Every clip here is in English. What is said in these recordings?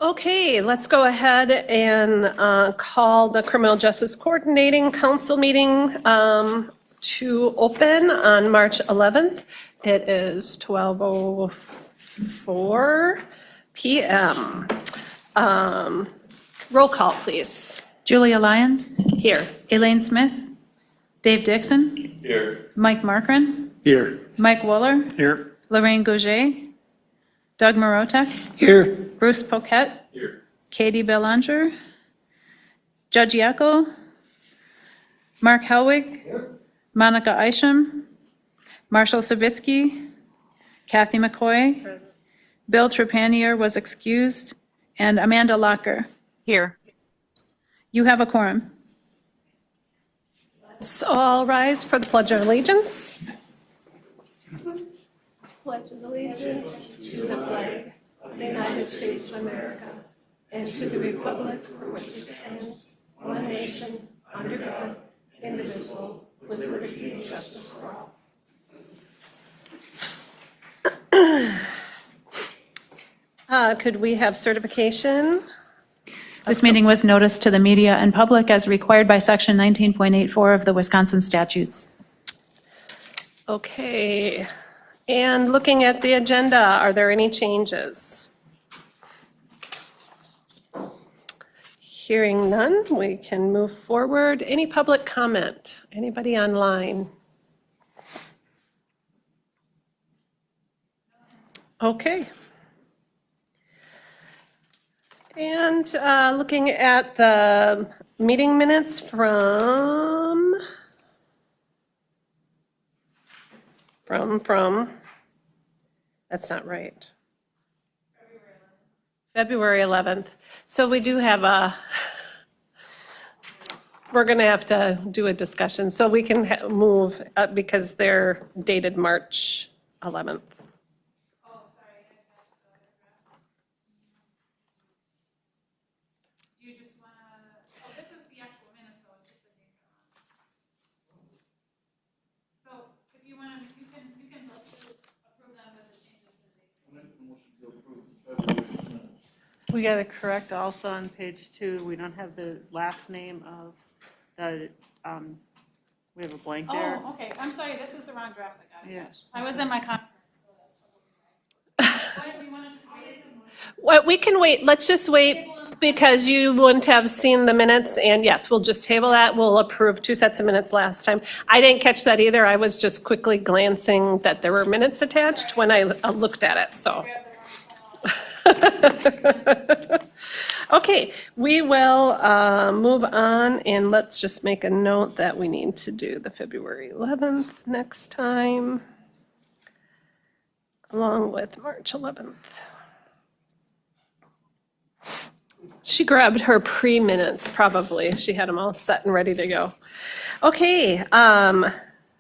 Okay, let's go ahead and call the Criminal Justice Coordinating Council meeting to open on March 11th. It is 12:04 p.m. Roll call, please. Julia Lyons, Here. Elaine Smith, Dave Dixon, Here. Mike Markran, Here. Mike Wooler, Here. Lorraine Gauger, Doug Marotek, Here. Bruce Poquette, Here. Katie Belanger, Judge Yackel, Mark Helwig, Monica Isham, Marshall Savitsky, Kathy McCoy, Bill Trepanier was excused, and Amanda Locker. Here. You have a quorum. Let's all rise for the Pledge of Allegiance. Pledge of allegiance to the flag of the United States of America and to the republic for which it stands, one nation, under God, indivisible, with liberty and justice for all. Could we have certification? This meeting was noticed to the media and public as required by Section 19.84 of the Wisconsin statutes. Okay, and looking at the agenda, are there any changes? Hearing none, we can move forward. Any public comment? Anybody online? Okay. And looking at the meeting minutes from, that's not right. February 11th. So we do have we're going to have to do a discussion. So we can move because they're dated March 11th. We got to correct also on page 2, we don't have the last name of the, we have a blank there. Oh, okay, I'm sorry, this is the wrong draft that got Yeah. attached. I was in my conference. Well, we can wait, let's just wait because you wouldn't have seen the minutes and yes, we'll just table that. We'll approve 2 sets of minutes last time. I didn't catch that either. I was just quickly glancing that there were minutes attached when I looked at it, so. Okay, we will move on and let's just make a note that we need to do the February 11th next time, along with March 11th. She grabbed her pre-minutes, probably. She had them all set and ready to go. Okay,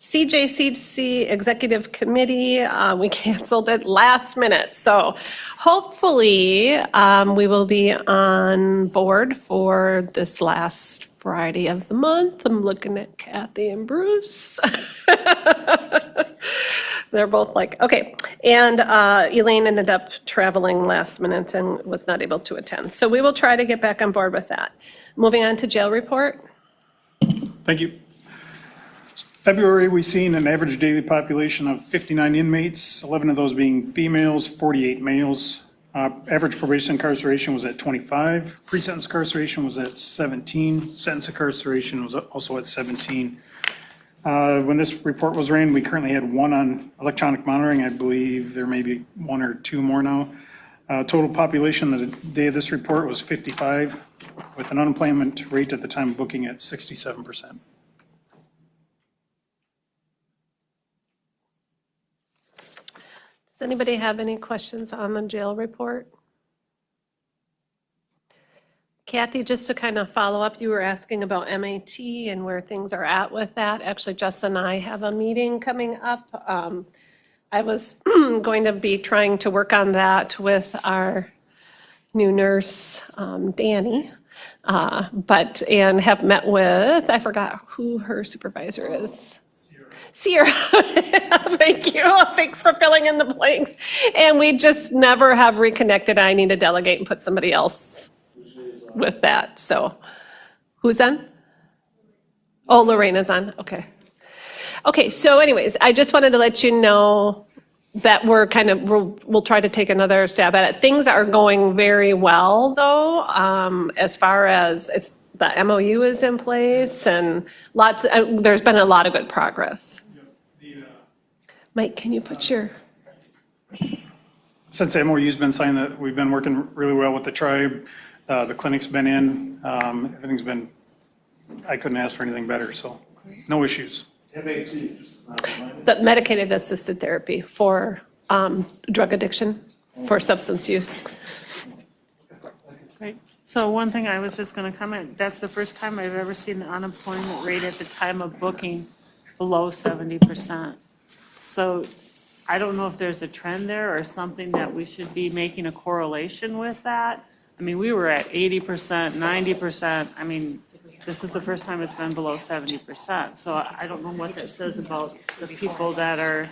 CJCC Executive Committee, we canceled it last minute. So hopefully we will be on board for this last Friday of the month. I'm looking at Kathy and Bruce. They're both like, okay. And Elaine ended up traveling last minute and was not able to attend. So we will try to get back on board with that. Moving on to jail report. Thank you. February, we seen an average daily population of 59 inmates, 11 of those being females, 48 males. Average probation incarceration was at 25. Pre-sentence incarceration was at 17. Sentence incarceration was also at 17. When this report was ran, we currently had 1 on electronic monitoring. I believe there may be 1 or 2 more now. Total population the day of this report was 55, with an unemployment rate at the time of booking at 67%. Does anybody have any questions on the jail report? Kathy, just to kind of follow up, you were asking about MAT and where things are at with that. Actually, Justin and I have a meeting coming up. I was going to be trying to work on that with our new nurse, Danny, and have met with, I forgot who her supervisor is. Sierra, thank you. Thanks for filling in the blanks. And we just never have reconnected. I need to delegate and put somebody else with that, so. Who's on? Oh, Lorena's on, okay. Okay, so anyways, I just wanted to let you know that we're kind of, we'll try to take another stab at it. Things are going very well, though, as far as the MOU is in place and there's been a lot of good progress. Mike, can you put your, Since the MOU's been signed, that we've been working really well with the tribe. The clinic's been in, everything's been, I couldn't ask for anything better, so no issues. the medicated assisted therapy for drug addiction, for substance use. Right. So one thing I was just going to comment, that's the first time I've ever seen the unemployment rate at the time of booking below 70%. So I don't know if there's a trend there or something that we should be making a correlation with that. I mean, we were at 80%, 90%. I mean, this is the first time it's been below 70%. So I don't know what that says about the people that are,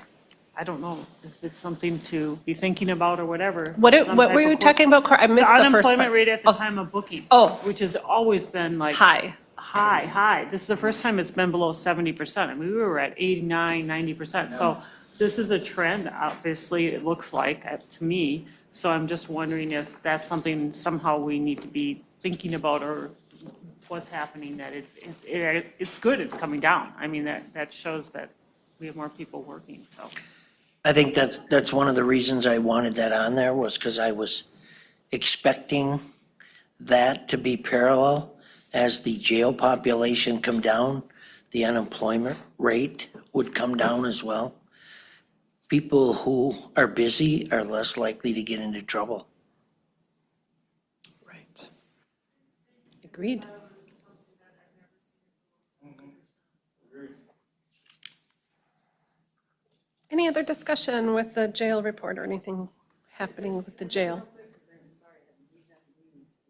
I don't know if it's something to be thinking about or whatever. What Some were type you of- talking about? I missed The the first unemployment part. rate at the time of booking. Oh. Which has always been like. Hi. High. This is the first time it's been below 70%. I mean, we were at 89, 90%. So this is a trend, obviously, it looks like, to me. So I'm just wondering if that's something somehow we need to be thinking about or what's happening, that it's good, it's coming down. I mean, that shows that we have more people working, so. I think that's one of the reasons I wanted that on there, was because I was expecting that to be parallel. As the jail population come down, the unemployment rate would come down as well. People who are busy are less likely to get into trouble. Right. Agreed. Any other discussion with the jail report or anything happening with the jail?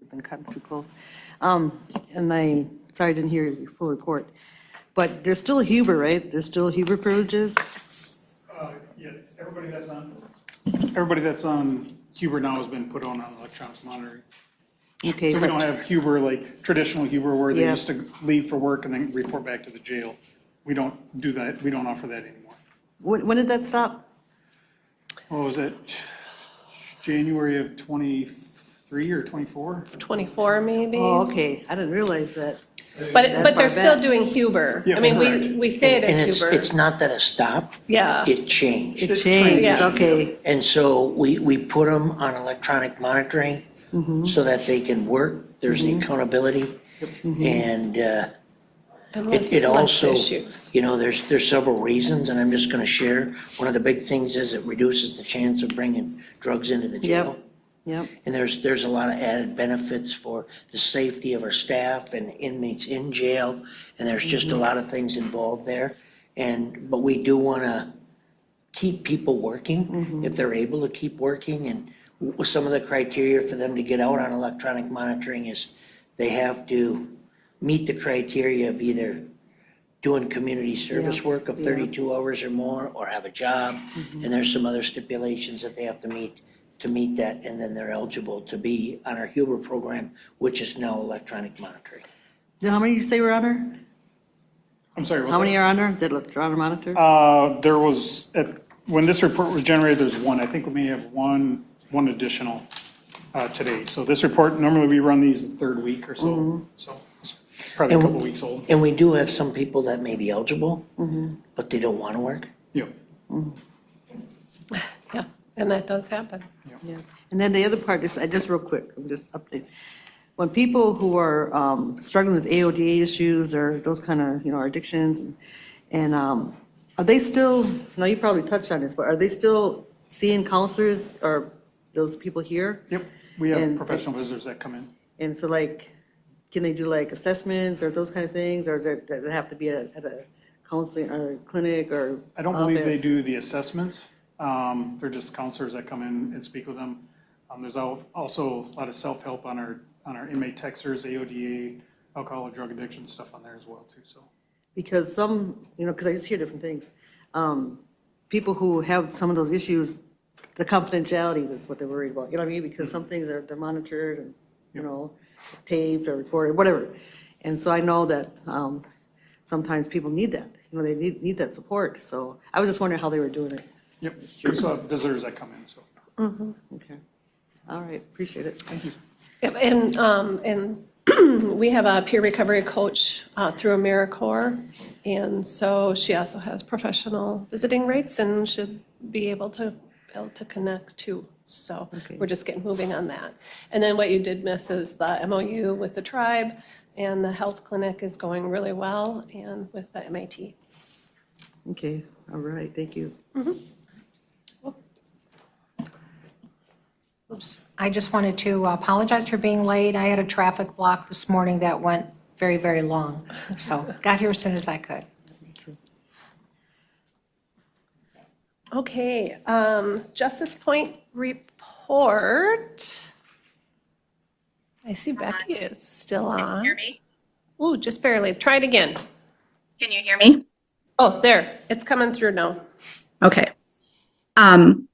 We've been cutting too close. And I'm sorry I didn't hear your full report. But there's still Huber, right? There's still Huber privileges? Yeah, everybody that's on Huber now has been put on electronic monitoring. Okay. So we don't have Huber, like traditional Huber, where they Yeah. used to leave for work and then report back to the jail. We don't do that, we don't offer that anymore. When did that stop? What was it, January of 23 or 24? 24 maybe? Oh, okay. I didn't realize that. But far they're still back. doing Huber. Yeah, I mean, correct. we say it And as Huber. it's not that it stopped, Yeah. it changed. It changed, Yes. okay. And so we put them on electronic monitoring so that they can work, there's the accountability. And Unless it less also, issues. you know, there's several reasons, and I'm just gonna share. One of the big things is it reduces the chance of bringing drugs into the jail. Yep. And there's a lot of added benefits for the safety of our staff and inmates in jail, and there's just a lot of things involved there. But we do wanna keep people working, if they're able to keep working, and some of the criteria for them to get out on electronic monitoring is they have to meet the criteria of either doing community service work of 32 hours or more, or have a job, and there's some other stipulations that they have to meet that, and then they're eligible to be on our Huber program, which is now electronic monitoring. Now, how many you say were on there? I'm sorry, what's How that? many are on there that electronic monitor? There was, when this report was generated, there's one. I think we may have one additional today. So this report, normally we run these the third week or so, so it's probably a couple weeks old. And we do have some people that may be eligible, but they don't want to work. Yeah. Yeah, and that does happen. Yeah. And then the other part is, just real quick, I'm just updating. When people who are struggling with AODA issues or those kind of, addictions, and are they still, now you probably touched on this, but are they still seeing counselors or those people here? Yep, we have And- professional visitors that come in. And so like, can they do like assessments or those kind of things? Or does it have to be at a counseling or clinic or I don't believe they office? do the assessments. They're just counselors that come in and speak with them. There's also a lot of self-help on our inmate texters, AODA, alcohol and drug addiction stuff on there as well too, so. Because some, because I just hear different things. People who have some of those issues, the confidentiality is what they're worried about, you know what I mean? Because some things they're monitored and, taped or recorded, whatever. And so I know that sometimes people need that, they need that support. So I was just wondering how they were doing it. Yep, we still have visitors that come in, so. Okay. All right, appreciate it. Thank you. Yep, and we have a peer recovery coach through AmeriCorps, and so she also has professional visiting rates and should be able to connect too. So we're just getting moving on that. And then what you did miss is the MOU with the tribe, and the health clinic is going really well, and with the MAT. Okay, all right, thank you. I just wanted to apologize for being late. I had a traffic block this morning that went very, very long. So got here as soon as I could. Okay, Justice Point report. I see Becky is still on. Hear me? Ooh, just barely. Try it again. Can you hear me? Oh, there, it's coming through now. Okay.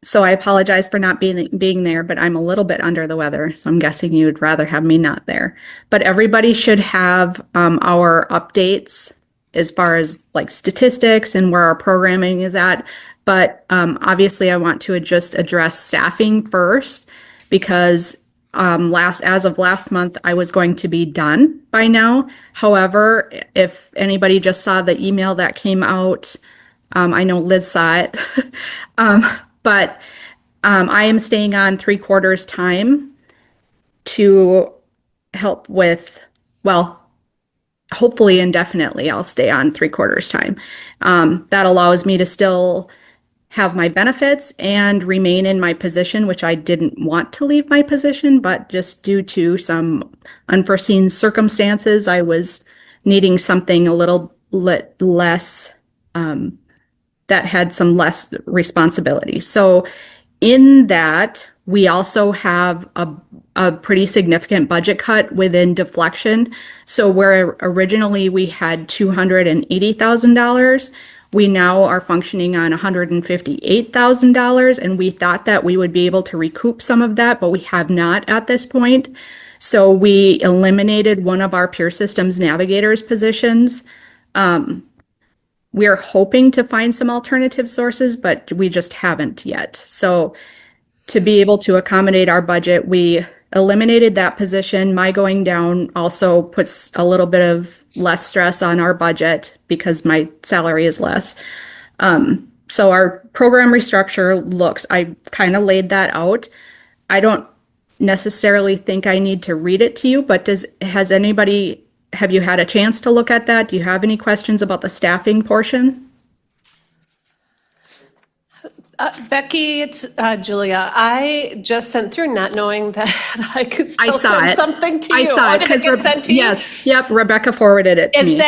So I apologize for not being there, but I'm a little bit under the weather, so I'm guessing you'd rather have me not there. But everybody should have our updates as far as like statistics and where our programming is at. But obviously, I want to just address staffing first because as of last month, I was going to be done by now. However, if anybody just saw the email that came out, I know Liz saw it, but I am staying on 3/4 time to help with, well, hopefully indefinitely, I'll stay on 3/4 time. That allows me to still have my benefits and remain in my position, which I didn't want to leave my position, but just due to some unforeseen circumstances, I was needing something a little less, that had some less responsibility. So in that, we also have a pretty significant budget cut within deflection. So where originally we had $280,000, we now are functioning on $158,000, and we thought that we would be able to recoup some of that, but we have not at this point. So we eliminated one of our Peer Systems navigators positions. We're hoping to find some alternative sources, but we just haven't yet. So to be able to accommodate our budget, we eliminated that position. My going down also puts a little bit of less stress on our budget because my salary is less. So our program restructure I kind of laid that out. I don't necessarily think I need to read it to you, but have you had a chance to look at that? Do you have any questions about the staffing portion? Becky, it's Julia. I just sent through not knowing that I could I still saw send it. something to you. I saw Oh, it did because get sent to you? yes, yep. Rebecca forwarded it to me.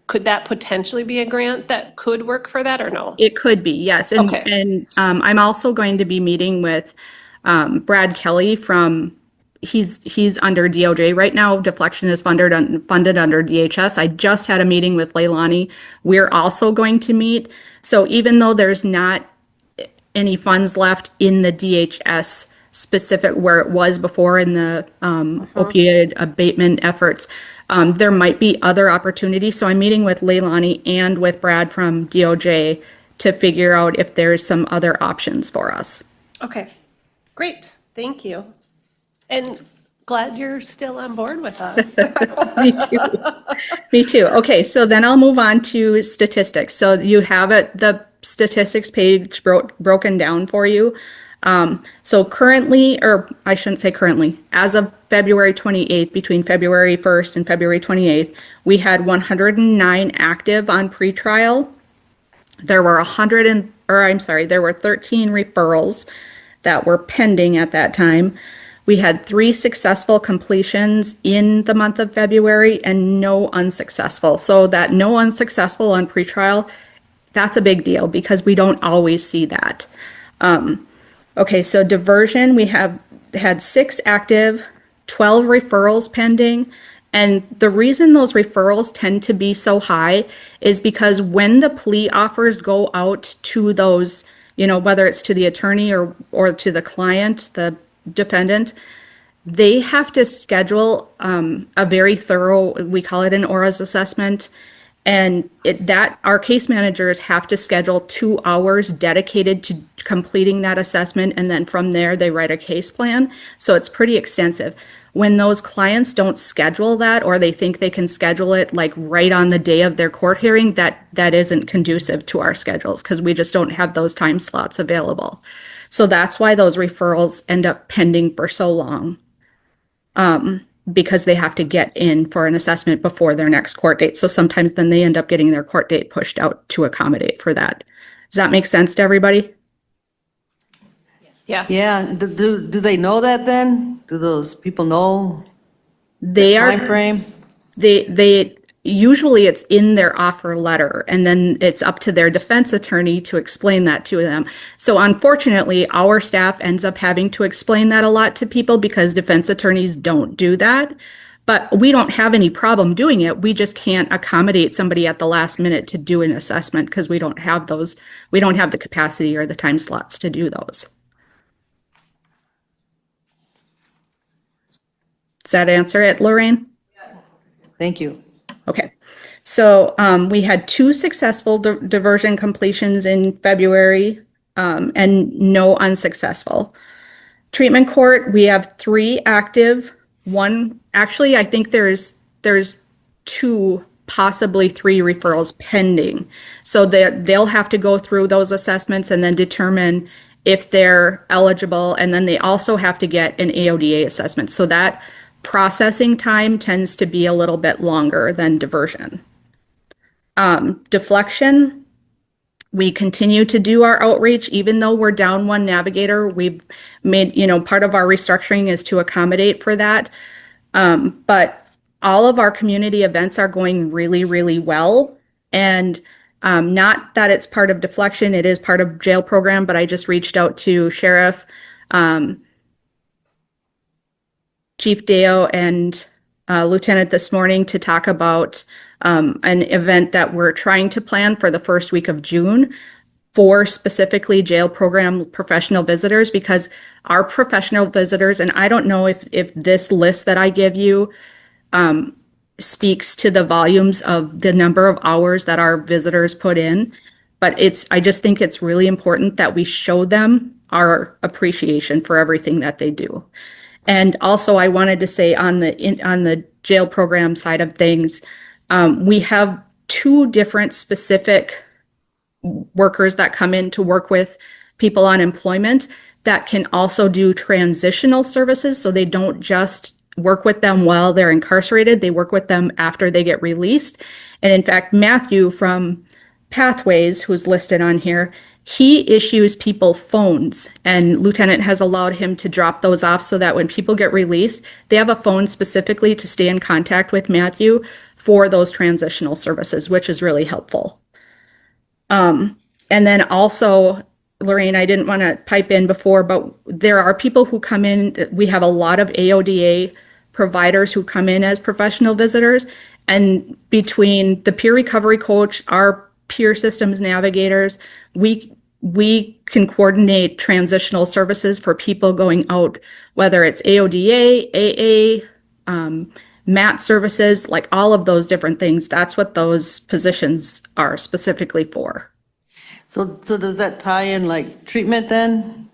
Could that potentially be a grant that could work for that or no? It could be, yes. And, Okay. and I'm also going to be meeting with Brad Kelly he's under DOJ right now. Deflection is funded under DHS. I just had a meeting with Leilani. We're also going to meet. So even though there's not any funds left in the DHS specific where it was before in the opioid abatement efforts, there might be other opportunities. So I'm meeting with Leilani and with Brad from DOJ to figure out if there's some other options for us. Okay, great, thank you. And glad you're still on board with us. Me too. Me too. Okay, so then I'll move on to statistics. So you have the statistics page broken down for you. So currently, or I shouldn't say currently, as of February 28th, between February 1st and February 28th, we had 109 active on pretrial. There were 13 referrals that were pending at that time. We had 3 successful completions in the month of February and no unsuccessful. So that no unsuccessful on pretrial, that's a big deal because we don't always see that. Okay, so diversion, we have had 6 active, 12 referrals pending, And the reason those referrals tend to be so high is because when the plea offers go out to those, whether it's to the attorney or to the client, the defendant, they have to schedule a very thorough, we call it an ORAS assessment. And our case managers have to schedule 2 hours dedicated to completing that assessment. And then from there, they write a case plan. So it's pretty extensive. When those clients don't schedule that, or they think they can schedule it like right on the day of their court hearing, that isn't conducive to our schedules because we just don't have those time slots available. So that's why those referrals end up pending for so long. Because they have to get in for an assessment before their next court date. So sometimes then they end up getting their court date pushed out to accommodate for that. Does that make sense to everybody? Yes. Yeah, do they know that then? Do those people know They are. timeframe? They usually it's in their offer letter, and then it's up to their defense attorney to explain that to them. So unfortunately, our staff ends up having to explain that a lot to people because defense attorneys don't do that. But we don't have any problem doing it. We just can't accommodate somebody at the last minute to do an assessment because we don't have the capacity or the time slots to do those. Does that answer it, Lorraine? Thank you. Okay, so we had 2 successful diversion completions in February and no unsuccessful. Treatment court, we have 3 active. One, actually, I think there's 2, possibly 3 referrals pending. So they'll have to go through those assessments and then determine if they're eligible. And then they also have to get an AODA assessment. So that processing time tends to be a little bit longer than diversion. Deflection, we continue to do our outreach, even though we're down 1 navigator. We've made, part of our restructuring is to accommodate for that. But all of our community events are going really, really well. And not that it's part of deflection, it is part of jail program, but I just reached out to Sheriff, Chief Deo and Lieutenant this morning to talk about an event that we're trying to plan for the first week of June for specifically jail program professional visitors, because our professional visitors, and I don't know if this list that I give you speaks to the volumes of the number of hours that our visitors put in, but I just think it's really important that we show them our appreciation for everything that they do. And also, I wanted to say on the jail program side of things, we have 2 different specific workers that come in to work with people on employment that can also do transitional services. So they don't just work with them while they're incarcerated, they work with them after they get released. And in fact, Matthew from Pathways, who's listed on here, he issues people phones, and Lieutenant has allowed him to drop those off so that when people get released, they have a phone specifically to stay in contact with Matthew for those transitional services, which is really helpful. And then also, Lorraine, I didn't want to pipe in before, but there are people who come in. We have a lot of AODA providers who come in as professional visitors, and between the peer recovery coach, our peer systems navigators, we can coordinate transitional services for people going out, whether it's AODA, AA, MAT services, like all of those different things. That's what those positions are specifically for. So does that tie in like treatment then?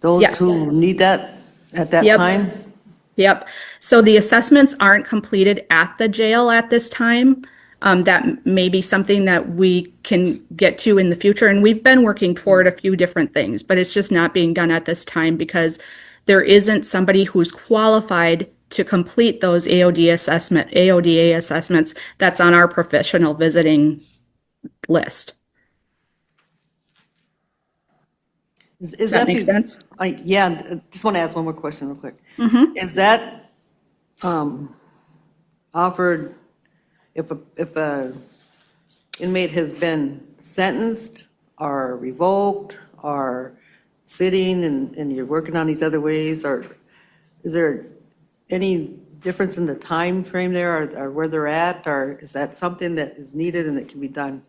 Those Yes. who need that at that Yep. time? Yep. So the assessments aren't completed at the jail at this time. That may be something that we can get to in the future. And we've been working toward a few different things, but it's just not being done at this time because there isn't somebody who's qualified to complete those AODA assessments that's on our professional visiting list. Does that make sense? Yeah, just want to ask one more question real quick. Is that offered if a inmate has been sentenced or revoked or sitting and you're working on these other ways, or is there any difference in the time frame there or where they're at? Or is that something that is needed and it can be done?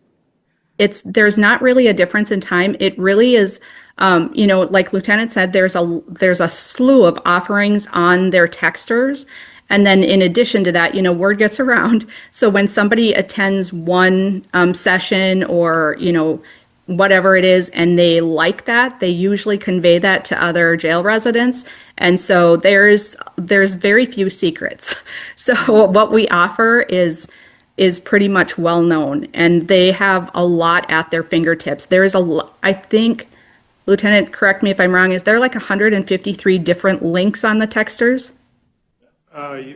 There's not really a difference in time. It really is, like Lieutenant said, there's a slew of offerings on their texters. And then in addition to that, word gets around. So when somebody attends one session or, whatever it is, and they like that, they usually convey that to other jail residents. And so there's very few secrets. So what we offer is pretty much well known, and they have a lot at their fingertips. There is I think, Lieutenant, correct me if I'm wrong, is there like 153 different links on the texters? Yeah,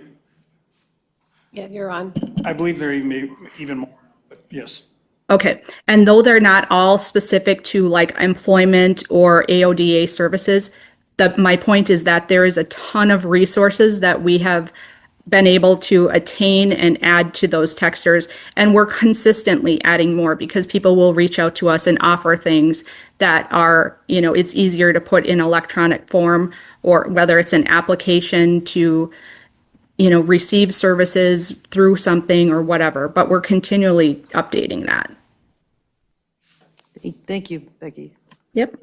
you're on. I believe there may even more, but yes. Okay, and though they're not all specific to like employment or AODA services, my point is that there is a ton of resources that we have been able to attain and add to those texters, and we're consistently adding more because people will reach out to us and offer things that are, it's easier to put in electronic form, or whether it's an application to receive services through something or whatever, but we're continually updating that. Thank you, Becky. Yep.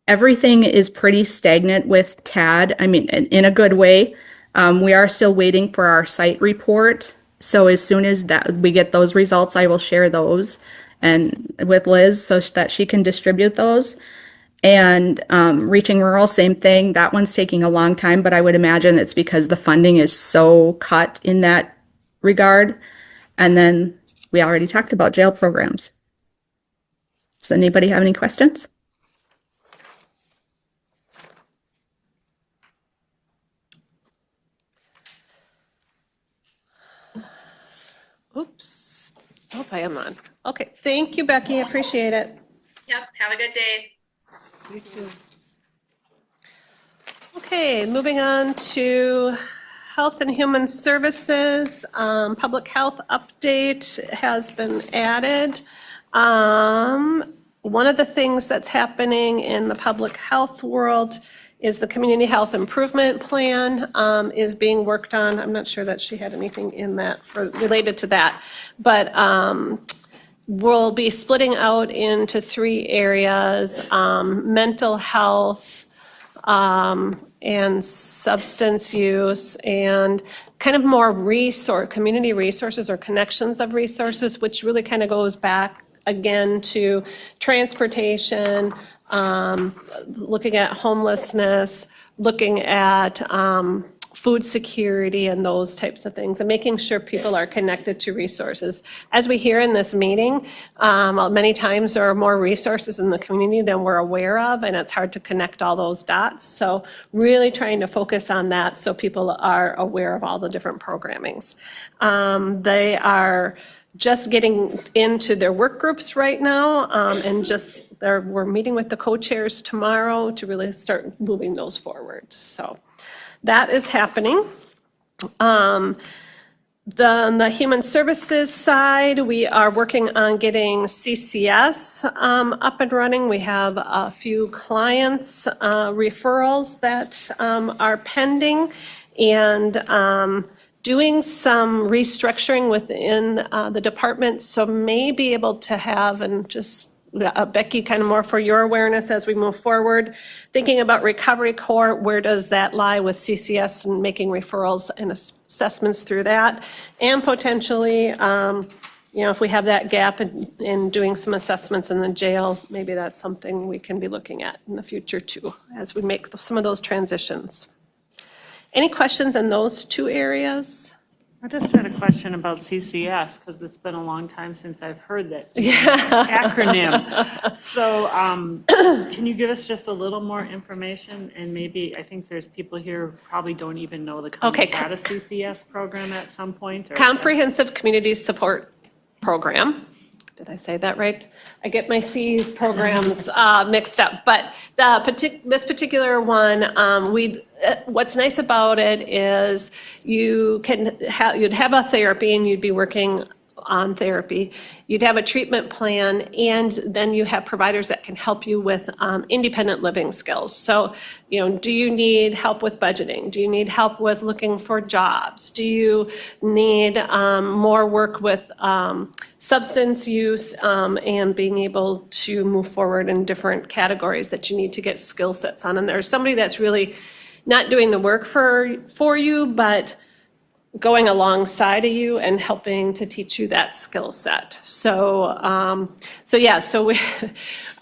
Everything is pretty stagnant with TAD. I mean, in a good way. We are still waiting for our site report. So as soon as we get those results, I will share those and with Liz so that she can distribute those. And Reaching Rural, same thing. That one's taking a long time, but I would imagine it's because the funding is so cut in that regard. And then we already talked about jail programs. Does anybody have any questions? Oops. Oh, I am on. Okay, thank you, Becky. Appreciate it. Yep. Have a good day. You too. Okay, moving on to Health and Human Services. Public health update has been added. One of the things that's happening in the public health world is the Community Health Improvement Plan is being worked on. I'm not sure that she had anything in that related to that. But we'll be splitting out into 3 areas, mental health, and substance use, and kind of more community resources or connections of resources, which really kind of goes back again to transportation, looking at homelessness, looking at food security and those types of things, and making sure people are connected to resources. As we hear in this meeting, many times there are more resources in the community than we're aware of, and it's hard to connect all those dots. So really trying to focus on that so people are aware of all the different programmings. They are just getting into their work groups right now, and we're meeting with the co-chairs tomorrow to really start moving those forward. So that is happening. On the human services side, we are working on getting CCS up and running. We have a few clients, referrals that are pending, and doing some restructuring within the department, so may be able to have, and just Becky, kind of more for your awareness as we move forward, thinking about Recovery Court, where does that lie with CCS and making referrals and assessments through that, and potentially, if we have that gap in doing some assessments in the jail, maybe that's something we can be looking at in the future too, as we make some of those transitions. Any questions in those 2 areas? I just had a question about CCS, because it's been a long time since I've heard that acronym. So can you give us just a little more information? And maybe, I think there's people here who probably don't even know the county had a CCS program at some point. Or Comprehensive Community Support Program. Did I say that right? I get my C's programs mixed up, but this particular one, what's nice about it is you'd have a therapy and you'd be working on therapy. You'd have a treatment plan, and then you have providers that can help you with independent living skills. So, do you need help with budgeting? Do you need help with looking for jobs? Do you need more work with substance use and being able to move forward in different categories that you need to get skill sets on? And there's somebody that's really not doing the work for you, but going alongside of you and helping to teach you that skill set. So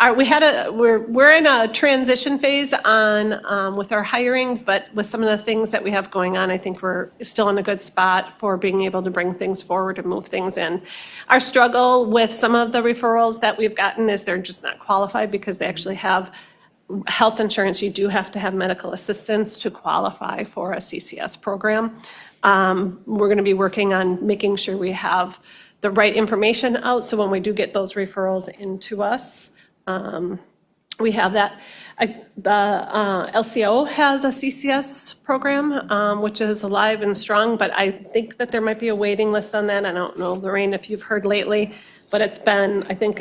we're in a transition phase on with our hiring, but with some of the things that we have going on, I think we're still in a good spot for being able to bring things forward and move things in. Our struggle with some of the referrals that we've gotten is they're just not qualified because they actually have health insurance. You do have to have medical assistance to qualify for a CCS program. We're going to be working on making sure we have the right information out, so when we do get those referrals into us, we have that. The LCO has a CCS program, which is alive and strong, but I think that there might be a waiting list on that. I don't know, Lorraine, if you've heard lately, but it's been, I think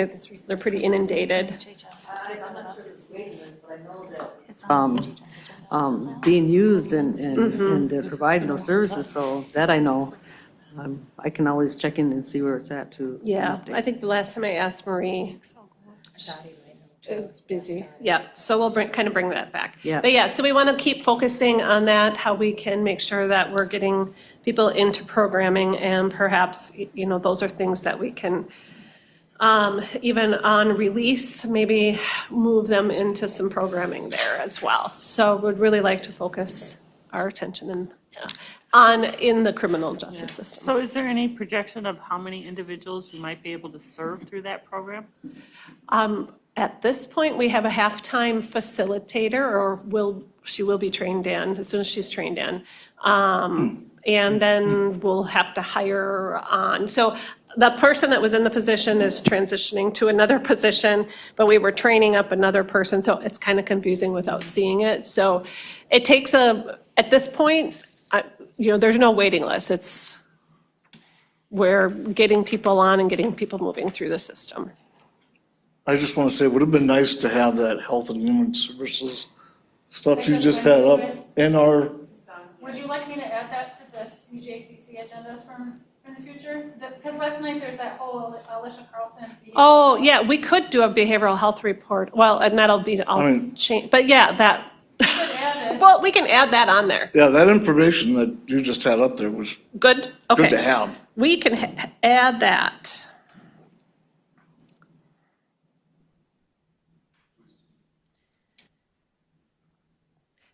they're pretty inundated. Being used and they're providing those services, so that I know. I can always check in and see where it's at too. Yeah, I think the last time I asked Marie, it was busy. Yeah, so we'll bring that back. Yeah. But yeah, so we want to keep focusing on that, how we can make sure that we're getting people into programming, and perhaps, those are things that we can, even on release, maybe move them into some programming there as well. So we'd really like to focus our attention in the criminal justice system. So is there any projection of how many individuals you might be able to serve through that program? At this point, we have a half-time facilitator, or she will be trained in, as soon as she's trained in. And then we'll have to hire on. So the person that was in the position is transitioning to another position, but we were training up another person, so it's kind of confusing without seeing it. So it takes at this point, there's no waiting list. We're getting people on and getting people moving through the system. I just want to say, it would have been nice to have that Health and Human Services stuff you just had up in our, Would you like me to add that to the CJCC agendas in the future? Because last night there's that whole Alicia Carlson's meeting. Oh, yeah, we could do a behavioral health report. Well, and that'll be all changed, but yeah, that, well, we can add that on there. yeah, that information that you just had up there was Good, okay. good to have. We can add that.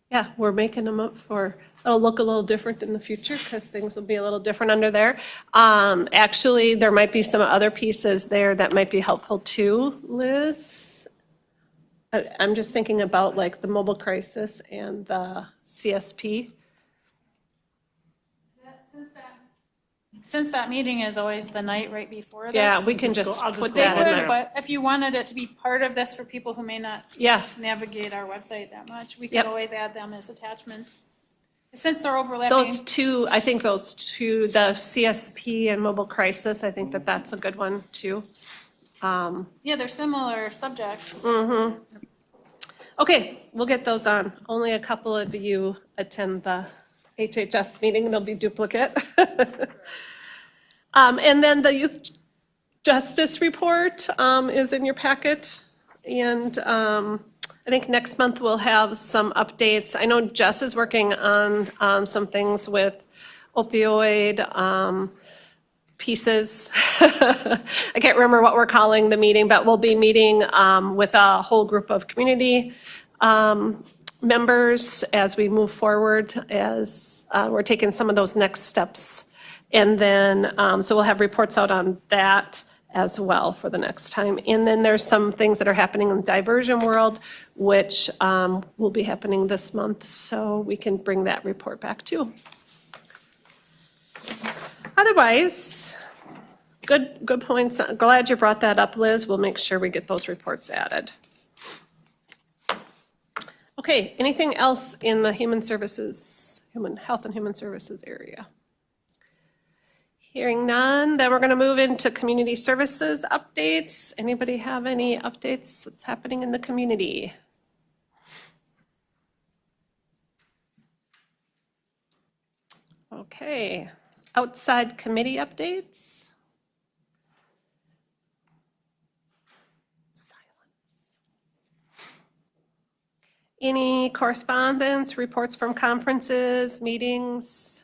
Yeah, we're making them up it'll look a little different in the future because things will be a little different under there. Actually, there might be some other pieces there that might be helpful too, Liz. I'm just thinking about like the mobile crisis and the CSP. Since that meeting is always the night right before this. Yeah, we can just I'll just put go that in They would, there. but if you wanted it to be part of this for people who may not Yeah, navigate our website that much, we Yep. could always add them as attachments. Since they're overlapping. those two, the CSP and mobile crisis, I think that's a good one too. Yeah, they're similar subjects. Okay, we'll get those on. Only a couple of you attend the HHS meeting, there'll be duplicate. And then the youth justice report is in your packet. And I think next month we'll have some updates. I know Jess is working on some things with opioid pieces. I can't remember what we're calling the meeting, but we'll be meeting with a whole group of community members as we move forward, as we're taking some of those next steps. And then, so we'll have reports out on that as well for the next time. And then there's some things that are happening in the diversion world, which will be happening this month, so we can bring that report back too. Otherwise, good points. Glad you brought that up, Liz. We'll make sure we get those reports added. Okay, anything else in the human health and human services area? Hearing none, then we're going to move into community services updates. Anybody have any updates that's happening in the community? Okay, outside committee updates? Any correspondence, reports from conferences, meetings?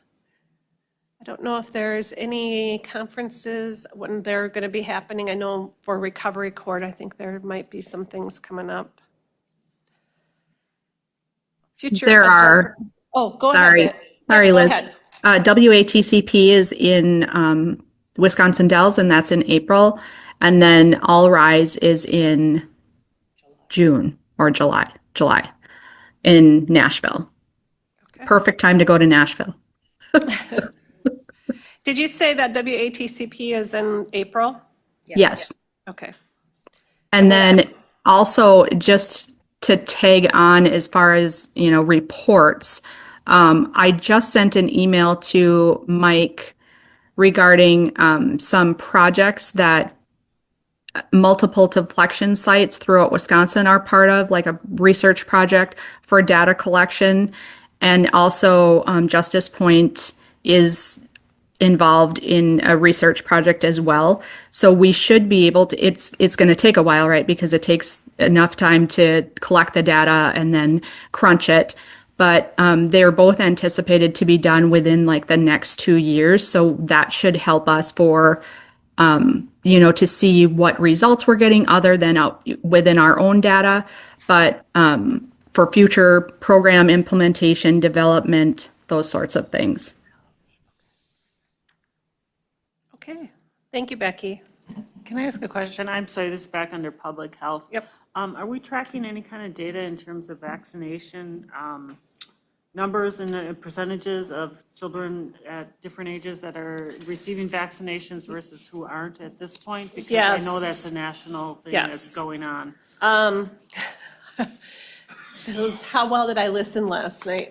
I don't know if there's any conferences when they're going to be happening. I know for Recovery Court, I think there might be some things coming up. Future There agenda- are. Oh, go Sorry. ahead. Sorry, Go Liz. ahead. WATCP is in Wisconsin Dells, and that's in April. And then All Rise is in June or July in Nashville. Okay. Perfect time to go to Nashville. Did you say that WATCP is in April? Yes. Okay. And then also just to tag on as far as, reports, I just sent an email to Mike regarding some projects that multiple deflection sites throughout Wisconsin are part of, like a research project for data collection. And also Justice Point is involved in a research project as well. So we should be able to, it's going to take a while, right? Because it takes enough time to collect the data and then crunch it. But they're both anticipated to be done within like the next 2 years. So that should help us for, to see what results we're getting other than out within our own data. But for future program implementation, development, those sorts of things. Okay. Thank you, Becky. Can I ask a question? I'm sorry, this is back under public health. Yep. Are we tracking any kind of data in terms of vaccination numbers and percentages of children at different ages that are receiving vaccinations versus who aren't at this point? Because I know Yes. that's a national thing Yes. that's going on. So how well did I listen last night?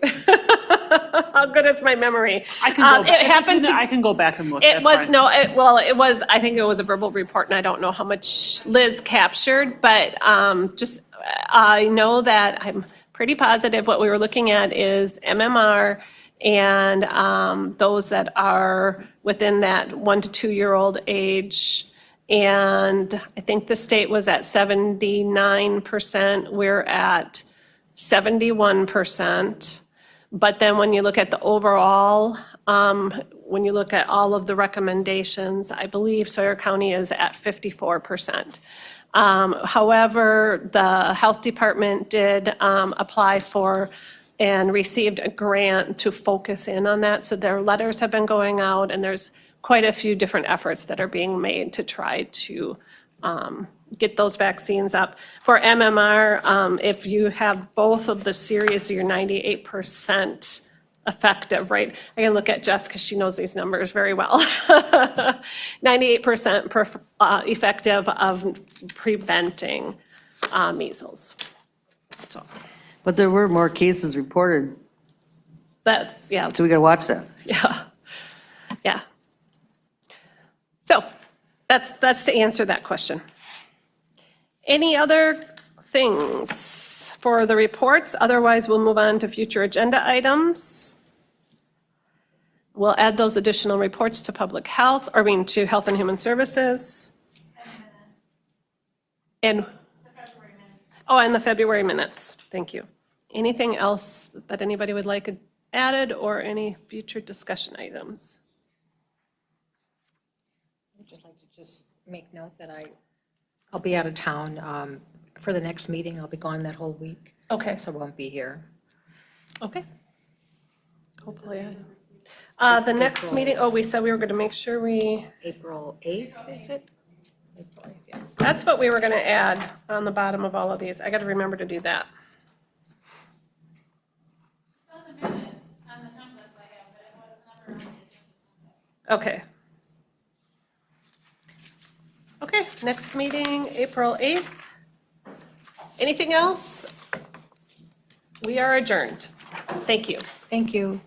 How good is my memory? I can go back. It happened to I can go back and look. It That's was, fine. no, it was, I think it was a verbal report, and I don't know how much Liz captured, but I know that I'm pretty positive what we were looking at is MMR and those that are within that 1 to 2 year old age. And I think the state was at 79%, we're at 71%. But then when you look at the overall, when you look at all of the recommendations, I believe Sawyer County is at 54%. However, the health department did apply for and received a grant to focus in on that. So their letters have been going out, and there's quite a few different efforts that are being made to try to get those vaccines up. For MMR, if you have both of the series, you're 98% effective, right? I can look at Jess because she knows these numbers very well. 98% effective of preventing measles. So But there were more cases reported, that's, yeah, so we gotta watch that. yeah. So that's to answer that question. Any other things for the reports? Otherwise, we'll move on to future agenda items. We'll add those additional reports to public health, to Health and Human Services. And, and the February minutes. Thank you. Anything else that anybody would like added or any future discussion items? I'd just like to make note that I'll be out of town for the next meeting. I'll be gone that whole week. Okay. So I won't be here. Okay. Hopefully. The next meeting, we said we were going to make sure April 8th, is it? April 8th, yeah. that's what we were going to add on the bottom of all of these. I got to remember to do that. It's on the minutes, on the templates I have, but it was never on the agenda. Okay. Okay, next meeting, April 8th. Anything else? We are adjourned. Thank you. Thank you.